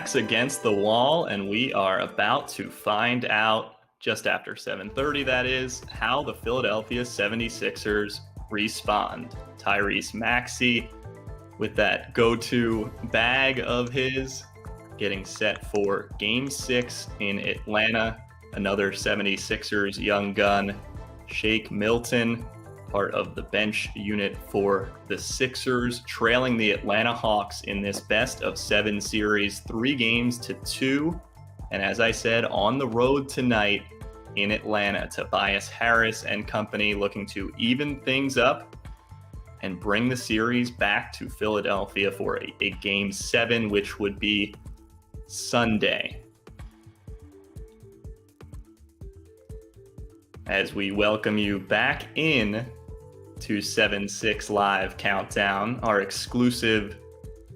backs against the wall, and we are about to find out, just after 7:30 that is, how the Philadelphia 76ers respond. Tyrese Maxey with that go-to bag of his, getting set for Game 6 in Atlanta. Another 76ers young gun, Shake Milton, part of the bench unit for the Sixers, trailing the Atlanta Hawks in this best-of-7 series, 3-2. And as I said, on the road tonight in Atlanta, Tobias Harris and company looking to even things up and bring the series back to Philadelphia for a Game 7, which would be Sunday. As we welcome you back in to 7-6 Live Countdown, our exclusive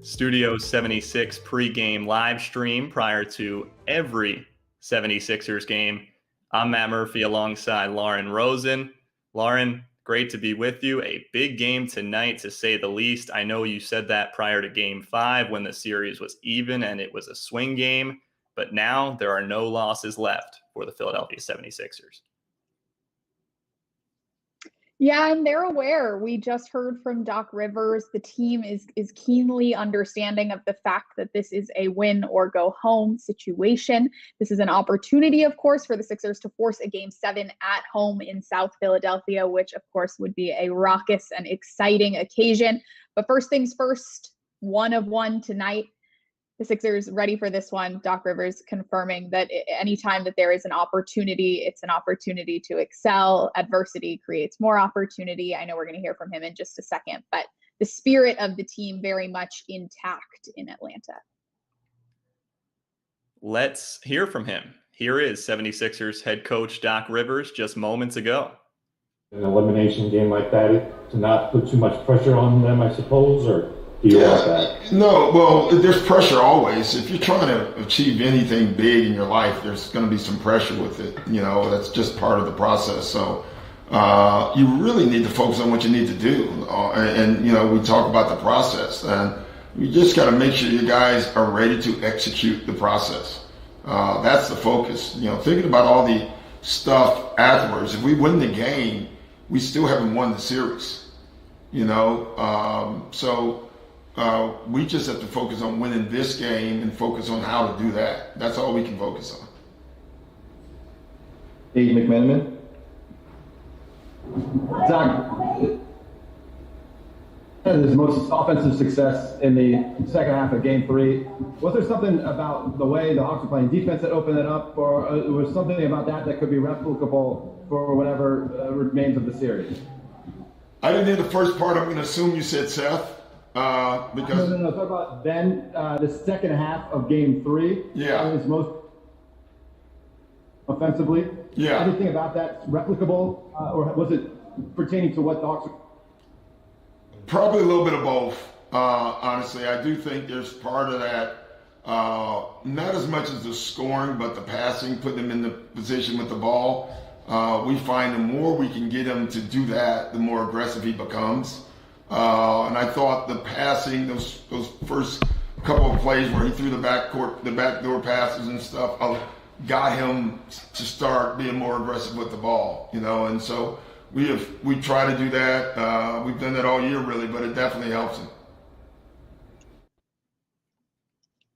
Studio 76 pregame live stream prior to every 76ers game. I'm Matt Murphy alongside Lauren Rosen. Lauren, great to be with you. A big game tonight, to say the least. I know you said that prior to Game 5 when the series was even and it was a swing game, but now there are no losses left for the Philadelphia 76ers. Yeah, and they're aware. We just heard from Doc Rivers. The team is keenly understanding of the fact that this is a win or go home situation. This is an opportunity, of course, for the Sixers to force a Game 7 at home in South Philadelphia, which, of course, would be a raucous and exciting occasion. But first things first, 1 of 1 tonight. The Sixers ready for this one. Doc Rivers confirming that anytime that there is an opportunity, it's an opportunity to excel. Adversity creates more opportunity. I know we're going to hear from him in just a second, but the spirit of the team very much intact in Atlanta. Let's hear from him. Here is 76ers head coach Doc Rivers just moments ago. An elimination game like that, to not put too much pressure on them, I suppose, or do you want that? No, well, there's pressure always. If you're trying to achieve anything big in your life, there's going to be some pressure with it. You know, that's just part of the process. So you really need to focus on what you need to do. And, you know, we talk about the process. And you just got to make sure you guys are ready to execute the process. That's the focus. You know, thinking about all the stuff afterwards. If we win the game, we still haven't won the series. You know, we just have to focus on winning this game and focus on how to do that. That's all we can focus on. Dave McMenamin. Doc, his most offensive success in the second half of Game 3. Was there something about the way the Hawks were playing defense that opened it up, or was something about that could be replicable for whatever remains of the series? I didn't hear the first part. I'm going to assume you said Seth. Because no. Talk about then the second half of Game 3. Yeah. His most offensively. Yeah. Anything about that replicable, or was it pertaining to what the Hawks? Probably a little bit of both. Honestly, I do think there's part of that. Not as much as the scoring, but the passing, putting them in the position with the ball. We find the more we can get him to do that, the more aggressive he becomes. And I thought the passing, those first couple of plays where he threw the backdoor passes and stuff, got him to start being more aggressive with the ball, you know. And so we try to do that. We've done that all year, really, but it definitely helps him.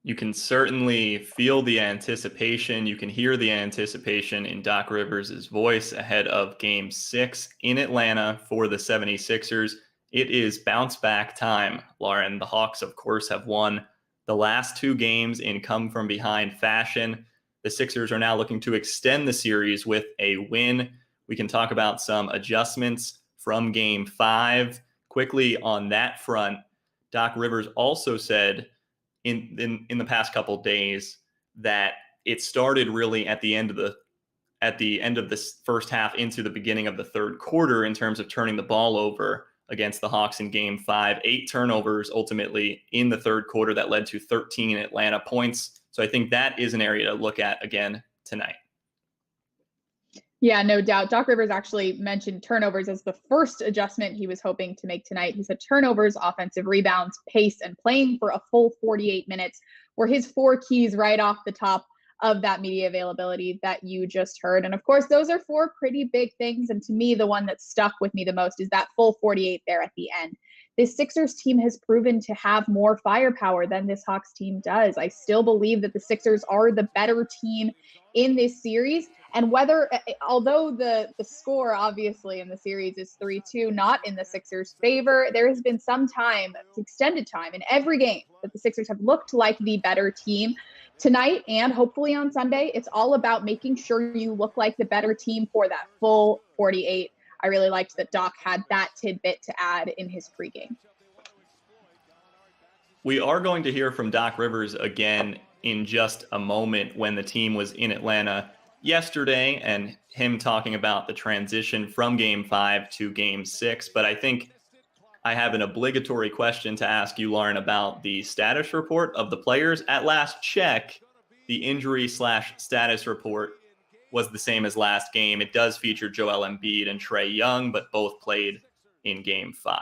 You can certainly feel the anticipation. You can hear the anticipation in Doc Rivers' voice ahead of Game 6 in Atlanta for the 76ers. It is bounce back time, Lauren. The Hawks, of course, have won the last 2 games in come from behind fashion. The Sixers are now looking to extend the series with a win. We can talk about some adjustments from Game 5. Quickly on that front, Doc Rivers also said in the past couple days that it started really at the end of this first half into the beginning of the third quarter in terms of turning the ball over against the Hawks in Game 5. 8 turnovers ultimately in the third quarter that led to 13 Atlanta points. So I think that is an area to look at again tonight. Yeah, no doubt. Doc Rivers actually mentioned turnovers as the first adjustment he was hoping to make tonight. He said turnovers, offensive rebounds, pace, and playing for a full 48 minutes were his 4 keys right off the top of that media availability that you just heard. And of course, those are 4 pretty big things. And to me, the one that stuck with me the most is that full 48 there at the end. This Sixers team has proven to have more firepower than this Hawks team does. I still believe that the Sixers are the better team in this series. And although the score obviously in the series is 3-2, not in the Sixers' favor, there has been some time, extended time in every game that the Sixers have looked like the better team. Tonight and hopefully on Sunday, it's all about making sure you look like the better team for that full 48. I really liked that Doc had that tidbit to add in his pregame. We are going to hear from Doc Rivers again in just a moment when the team was in Atlanta yesterday and him talking about the transition from Game 5 to Game 6. But I think I have an obligatory question to ask you, Lauren, about the status report of the players. At last check, the injury/status report was the same as last game. It does feature Joel Embiid and Trae Young, but both played in Game 5.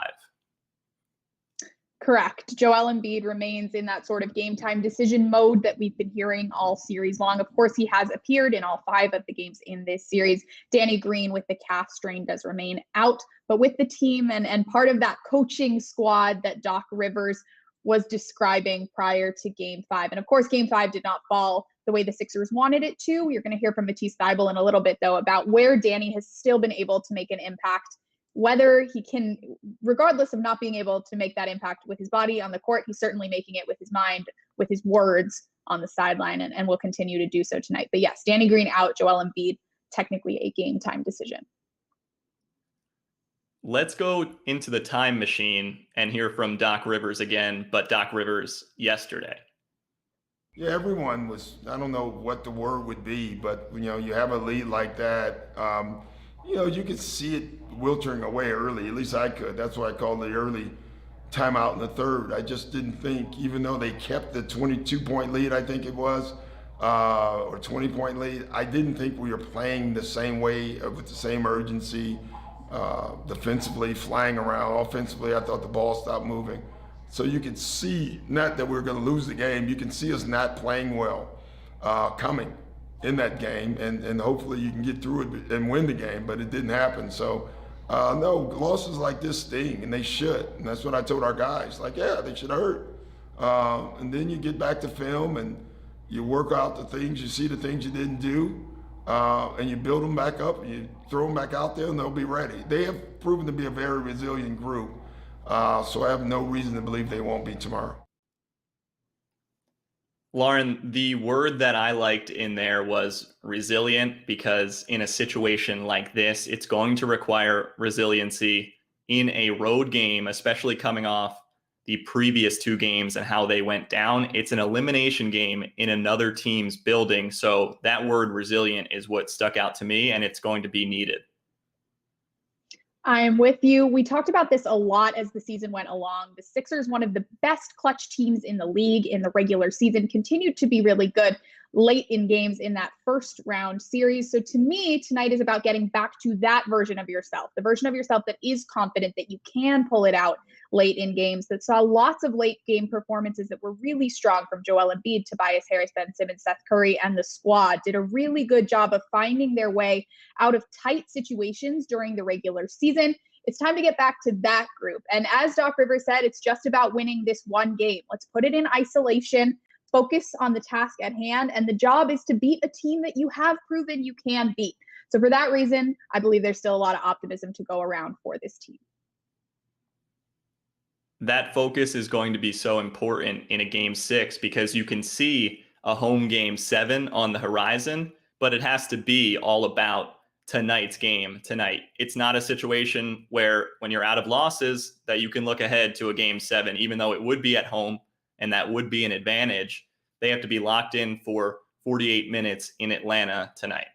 Correct. Joel Embiid remains in that sort of game time decision mode that we've been hearing all series long. Of course, he has appeared in all 5 of the games in this series. Danny Green with the calf strain does remain out, but with the team and part of that coaching squad that Doc Rivers was describing prior to Game 5. And of course, Game 5 did not fall the way the Sixers wanted it to. You're going to hear from Matisse Thybulle in a little bit, though, about where Danny has still been able to make an impact, whether he can, regardless of not being able to make that impact with his body on the court, he's certainly making it with his mind, with his words on the sideline, and will continue to do so tonight. But yes, Danny Green out, Joel Embiid, technically a game time decision. Let's go into the time machine and hear from Doc Rivers again, but Doc Rivers yesterday. Yeah, everyone was, I don't know what the word would be, but you have a lead like that, you could see it wiltering away early. At least I could. That's why I called the early timeout in the third. I just didn't think, even though they kept the 22-point lead, I think it was, or 20-point lead, I didn't think we were playing the same way, with the same urgency, defensively, flying around. Offensively, I thought the ball stopped moving. So you could see, not that we were going to lose the game, you can see us not playing well coming in that game, and hopefully you can get through it and win the game, but it didn't happen. So no, losses like this sting, and they should, and that's what I told our guys, like, yeah, they should hurt. And then you get back to film and you work out the things, you see the things you didn't do, and you build them back up, and you throw them back out there, and they'll be ready. They have proven to be a very resilient group, so I have no reason to believe they won't be tomorrow. Lauren, the word that I liked in there was resilient, because in a situation like this, it's going to require resiliency in a road game, especially coming off the previous 2 games and how they went down. It's an elimination game in another team's building. So that word resilient is what stuck out to me, and it's going to be needed. I am with you. We talked about this a lot as the season went along. The Sixers, one of the best clutch teams in the league in the regular season, continued to be really good late in games in that first round series. So to me, tonight is about getting back to that version of yourself, the version of yourself that is confident that you can pull it out late in games, that saw lots of late game performances that were really strong from Joel Embiid, Tobias Harris, Ben Simmons, Seth Curry, and the squad did a really good job of finding their way out of tight situations during the regular season. It's time to get back to that group. And as Doc Rivers said, it's just about winning this one game. Let's put it in isolation, focus on the task at hand, and the job is to beat a team that you have proven you can beat. So for that reason, I believe there's still a lot of optimism to go around for this team. That focus is going to be so important in a Game 6, because you can see a home Game 7 on the horizon, but it has to be all about tonight's game tonight. It's not a situation where when you're out of losses that you can look ahead to a Game 7, even though it would be at home and that would be an advantage. They have to be locked in for 48 minutes in Atlanta tonight.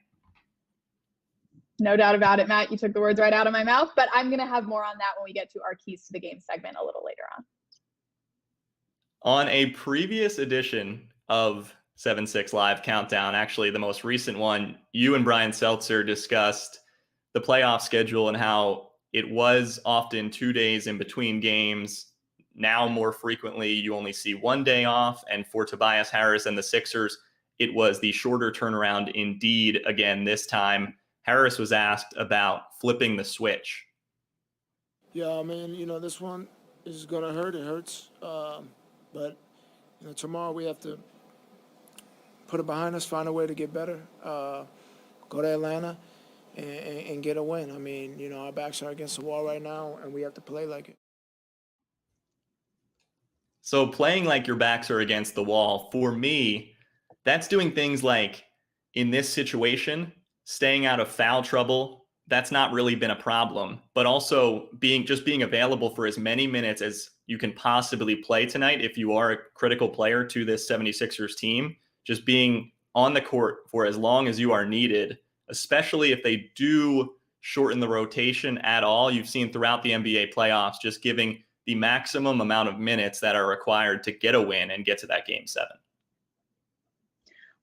No doubt about it, Matt. You took the words right out of my mouth, but I'm going to have more on that when we get to our keys to the game segment a little later on. On a previous edition of 7-6 Live Countdown, actually the most recent one, you and Brian Seltzer discussed the playoff schedule and how it was often 2 days in between games, now more frequently you only see 1 day off. And for Tobias Harris and the Sixers, it was the shorter turnaround indeed. Again, this time, Harris was asked about flipping the switch. Yeah, I mean, this one is going to hurt. It hurts. But, tomorrow we have to put it behind us, find a way to get better, go to Atlanta and get a win. I mean, our backs are against the wall right now, and we have to play like it. So playing like your backs are against the wall, for me, that's doing things like, in this situation, staying out of foul trouble. That's not really been a problem, but also being available for as many minutes as you can possibly play tonight. If you are a critical player to this 76ers team, just being on the court for as long as you are needed, especially if they do shorten the rotation at all. You've seen throughout the NBA playoffs, just giving the maximum amount of minutes that are required to get a win and get to that game 7.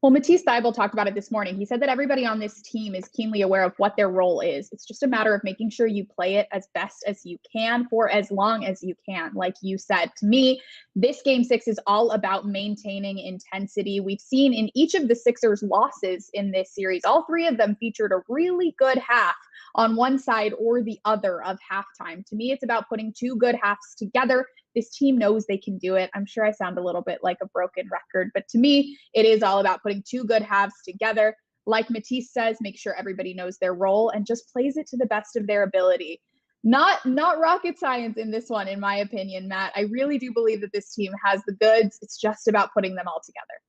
Well, Matisse Thybulle talked about it this morning. He said that everybody on this team is keenly aware of what their role is. It's just a matter of making sure you play it as best as you can for as long as you can. Like you said, to me, this game 6 is all about maintaining intensity. We've seen in each of the Sixers' losses in this series, all 3 of them featured a really good half on one side or the other of halftime. To me, it's about putting 2 good halves together. This team knows they can do it. I'm sure I sound a little bit like a broken record, but to me, it is all about putting 2 good halves together. Like Matisse says, make sure everybody knows their role and just plays it to the best of their ability. Not rocket science in this one, in my opinion, Matt. I really do believe that this team has the goods. It's just about putting them all together.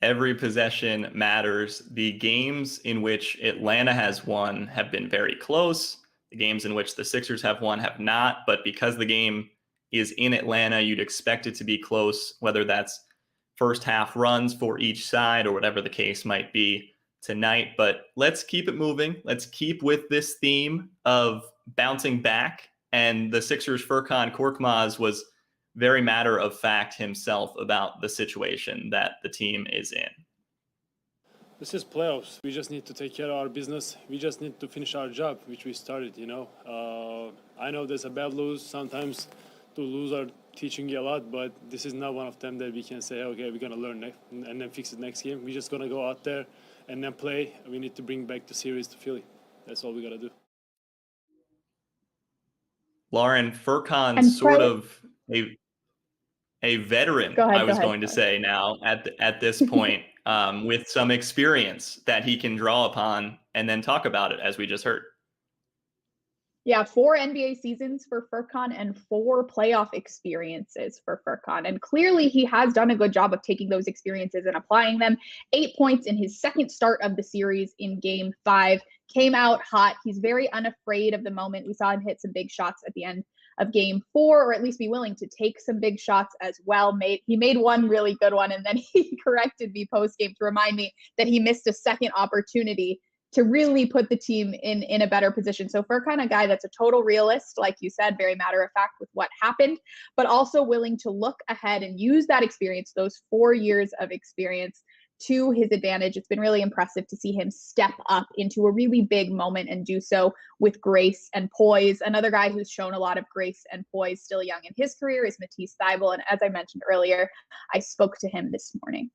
Every possession matters. The games in which Atlanta has won have been very close. The games in which the Sixers have won have not, but because the game is in Atlanta, you'd expect it to be close, whether that's first half runs for each side or whatever the case might be tonight. But let's keep it moving. Let's keep with this theme of bouncing back. And the Sixers' Furkan Korkmaz was very matter of fact himself about the situation that the team is in. This is playoffs. We just need to take care of our business. We just need to finish our job, which we started, I know there's a bad lose. Sometimes to lose are teaching you a lot, but this is not one of them that we can say, okay, we're going to learn next and then fix it next game. We're just going to go out there and then play. We need to bring back the series to Philly. That's all we got to do. Lauren, Furkan's sort of a veteran, I was going to say now at this point, with some experience that he can draw upon and then talk about it, as we just heard. Yeah, 4 NBA seasons for Furkan and 4 playoff experiences for Furkan. And clearly he has done a good job of taking those experiences and applying them. 8 points in his second start of the series in game 5. Came out hot. He's very unafraid of the moment. We saw him hit some big shots at the end of game 4, or at least be willing to take some big shots as well. He made one really good one, and then he corrected me post-game to remind me that he missed a second opportunity to really put the team in a better position. So Furkan, a guy that's a total realist, like you said, very matter of fact with what happened, but also willing to look ahead and use that experience, those 4 years of experience, to his advantage. It's been really impressive to see him step up into a really big moment and do so with grace and poise. Another guy who's shown a lot of grace and poise, still young in his career, is Matisse Thybulle. And as I mentioned earlier, I spoke to him this morning.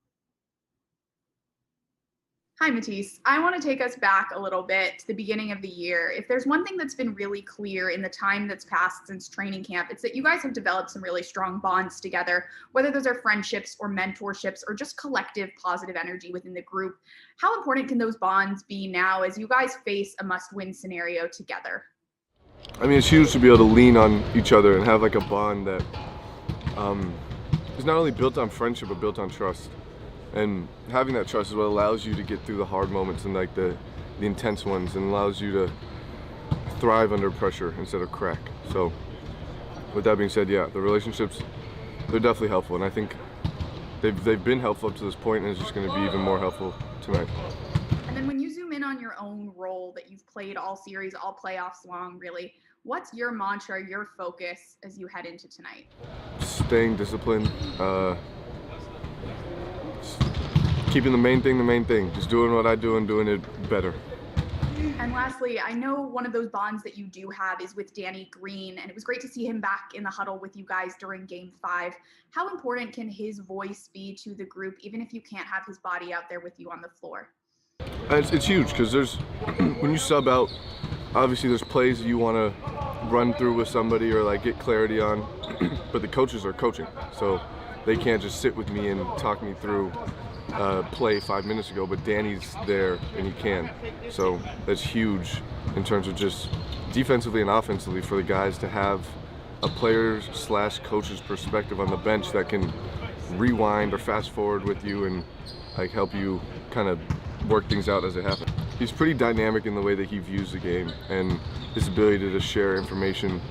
Hi, Matisse. I want to take us back a little bit to the beginning of the year. If there's one thing that's been really clear in the time that's passed since training camp, it's that you guys have developed some really strong bonds together, whether those are friendships or mentorships or just collective positive energy within the group. How important can those bonds be now as you guys face a must-win scenario together? I mean, it's huge to be able to lean on each other and have like a bond that is not only built on friendship, but built on trust. And having that trust is what allows you to get through the hard moments and like the intense ones, and allows you to thrive under pressure instead of crack. So with that being said, yeah, the relationships, they're definitely helpful. And I think they've been helpful up to this point, and it's just going to be even more helpful tonight. And then when you zoom in on your own role that you've played all series, all playoffs long, really, what's your mantra, your focus as you head into tonight? Staying disciplined, keeping the main thing, just doing what I do and doing it better. And And lastly, I know one of those bonds that you do have is with Danny Green, and it was great to see him back in the huddle with you guys during Game 5. How important can his voice be to the group, even if you can't have his body out there with you on the floor? It's huge because there's when you sub out, obviously there's plays that you want to run through with somebody or like get clarity on, but the coaches are coaching, so they can't just sit with me and talk me through play 5 minutes ago, but Danny's there and he can. So that's huge in terms of just defensively and offensively for the guys to have a player/coach's perspective on the bench that can rewind or fast forward with you and like help you kind of work things out as it happens. He's pretty dynamic in the way that he views the game and his ability to just share information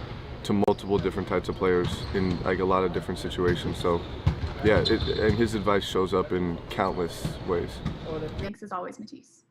to multiple different types of players in like a lot of different situations. So yeah, and his advice shows up in countless ways. Thanks as always, Matisse.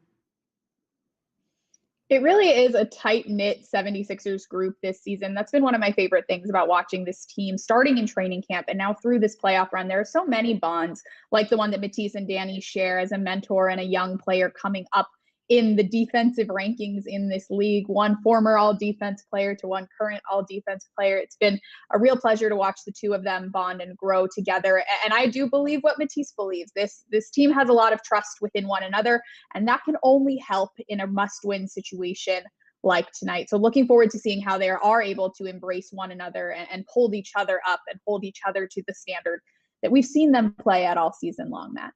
It really is a tight-knit 76ers group this season. That's been one of my favorite things about watching this team, starting in training camp and now through this playoff run. There are so many bonds, like the one that Matisse and Danny share as a mentor and a young player coming up in the defensive rankings in this league, one former all-defense player to one current all-defense player. It's been a real pleasure to watch the two of them bond and grow together. And I do believe what Matisse believes. This team has a lot of trust within one another, and that can only help in a must-win situation like tonight. So looking forward to seeing how they are able to embrace one another and hold each other up and hold each other to the standard that we've seen them play at all season long, Matt.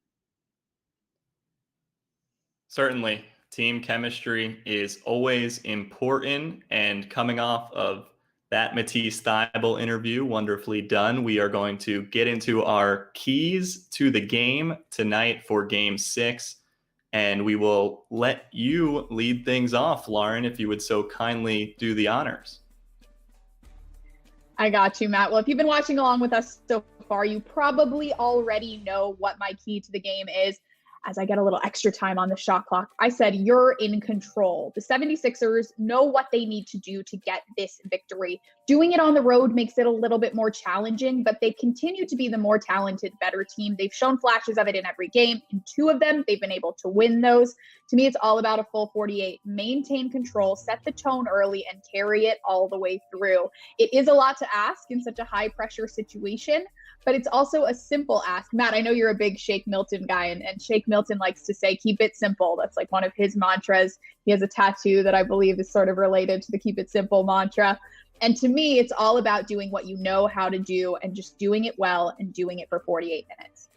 Certainly. Team chemistry is always important, and coming off of that Matisse Thybulle interview, wonderfully done, we are going to get into our keys to the game tonight for Game 6, and we will let you lead things off, Lauren, if you would so kindly do the honors. I got you, Matt. Well, if you've been watching along with us so far, you probably already know what my key to the game is. As I get a little extra time on the shot clock, I said you're in control. The 76ers know what they need to do to get this victory. Doing it on the road makes it a little bit more challenging, but they continue to be the more talented, better team. They've shown flashes of it in every game. In 2 of them, they've been able to win those. To me, it's all about a full 48. Maintain control, set the tone early, and carry it all the way through. It is a lot to ask in such a high-pressure situation, but it's also a simple ask. Matt, I know you're a big Shake Milton guy, and Shake Milton likes to say, keep it simple. That's like one of his mantras. He has a tattoo that I believe is sort of related to the keep it simple mantra. And to me, it's all about doing what you know how to do and just doing it well and doing it for 48 minutes.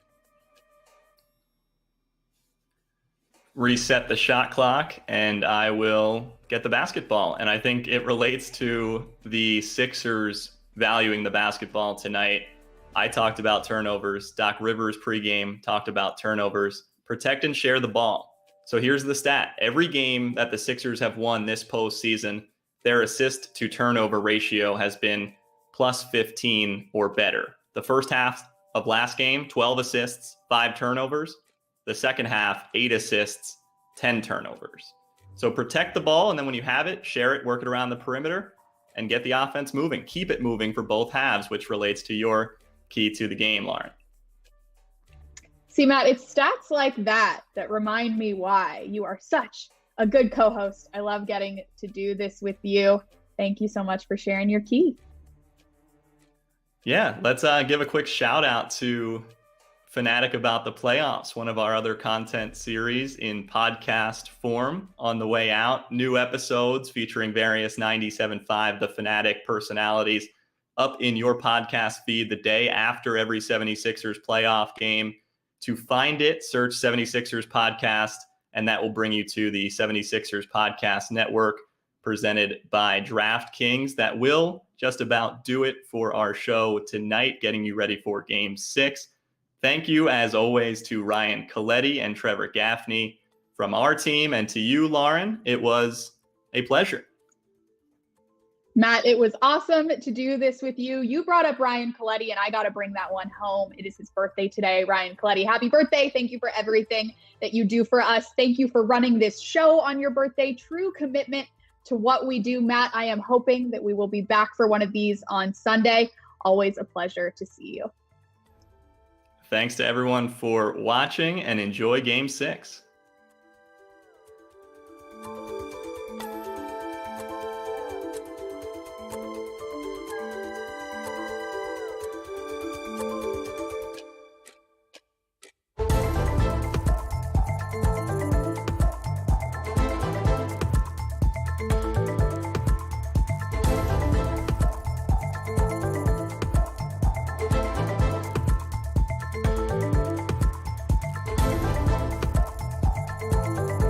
Reset the shot clock, and I will get the basketball. And I think it relates to the Sixers valuing the basketball tonight. I talked about turnovers. Doc Rivers pregame talked about turnovers. Protect and share the ball. So here's the stat. Every game that the Sixers have won this postseason, their assist to turnover ratio has been plus 15 or better. The first half of last game, 12 assists, 5 turnovers. The second half, 8 assists, 10 turnovers. So protect the ball, and then when you have it, share it, work it around the perimeter, and get the offense moving. Keep it moving for both halves, which relates to your key to the game, Lauren. See, Matt, it's stats like that that remind me why you are such a good co-host. I love getting to do this with you. Thank you so much for sharing your key. Yeah, let's give a quick shout out to Fanatic About the Playoffs, one of our other content series in podcast form on the way out. New episodes featuring various 97.5 The Fanatic personalities up in your podcast feed the day after every 76ers playoff game. To find it, search 76ers podcast, and that will bring you to the 76ers podcast network presented by DraftKings. That will just about do it for our show tonight, getting you ready for Game 6. Thank you, as always, to Ryan Coletti and Trevor Gaffney from our team, and to you, Lauren. It was a pleasure. Matt, it was awesome to do this with you. You brought up Ryan Coletti, and I got to bring that one home. It is his birthday today. Ryan Coletti, happy birthday. Thank you for everything that you do for us. Thank you for running this show on your birthday. True commitment to what we do. Matt, I am hoping that we will be back for one of these on Sunday. Always a pleasure to see you. Thanks to everyone for watching, and enjoy Game 6.